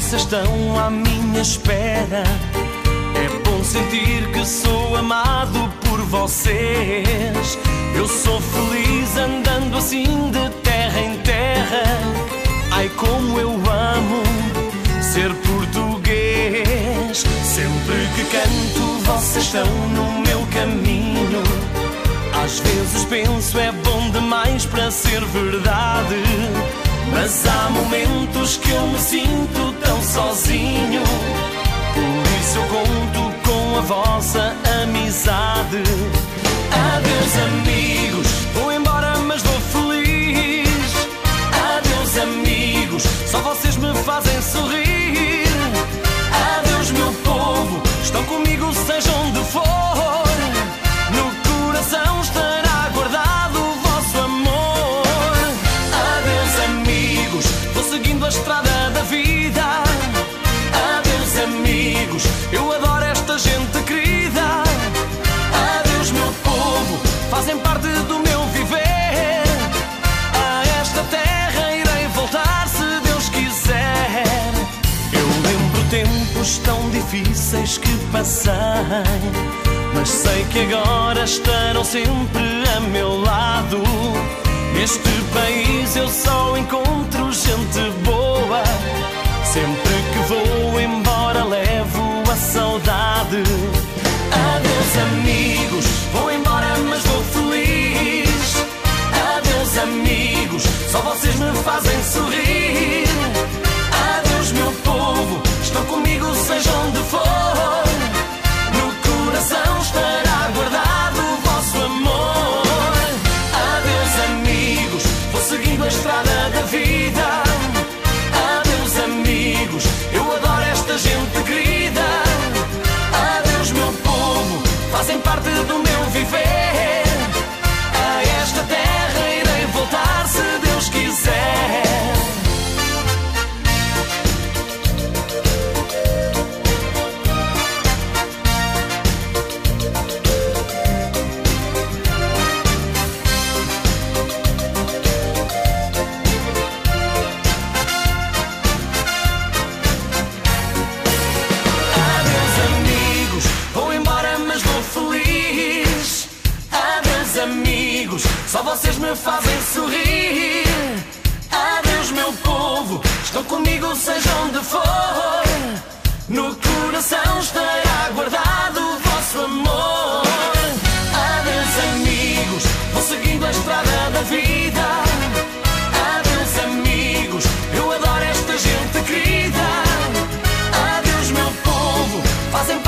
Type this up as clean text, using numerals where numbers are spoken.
vocês estão à minha espera. É bom sentir que sou amado por vocês. Eu sou feliz andando assim de terra em terra. Ai, como eu amo ser português. Sempre que canto, vocês estão no meu caminho. Às vezes penso, é bom demais para ser verdade, mas há momentos que eu me sinto tão sozinho. Por isso eu conto com a vossa amizade. Adeus, amigos, vou embora, mas vou feliz. Adeus, amigos, só vocês me fazem sorrir. Adeus, meu povo, estão comigo seja onde for. No coração estará guardado o vosso amor. Adeus, amigos, vou seguindo a estrada da vida. Adeus, amigos, eu adoro esta gente querida. Adeus, meu povo, fazem parte do meu viver. A esta terra irei voltar se Deus quiser. Eu lembro tempos tão difíceis que passei, mas sei que agora estarão sempre a meu lado. Neste país eu só encontro gente boa. Sempre que vou embora levo a saudade. Adeus, amigos, vou embora mas vou feliz. Adeus, amigos, só vocês me fazem sorrir. Adeus, meu povo, estão comigo seja onde for. No coração estará guardado o vosso amor. Adeus, amigos, vou seguindo a estrada da vida. Adeus, amigos, eu adoro esta gente querida. Adeus, meu povo, fazem parte do meu viver. A esta terra irei voltar se Deus quiser. Amigos, só vocês me fazem sorrir. Adeus, meu povo, estão comigo seja onde for. No coração estará guardado o vosso amor. Adeus, amigos, vou seguindo a estrada da vida. Adeus, amigos, eu adoro esta gente querida. Adeus, meu povo, fazem parte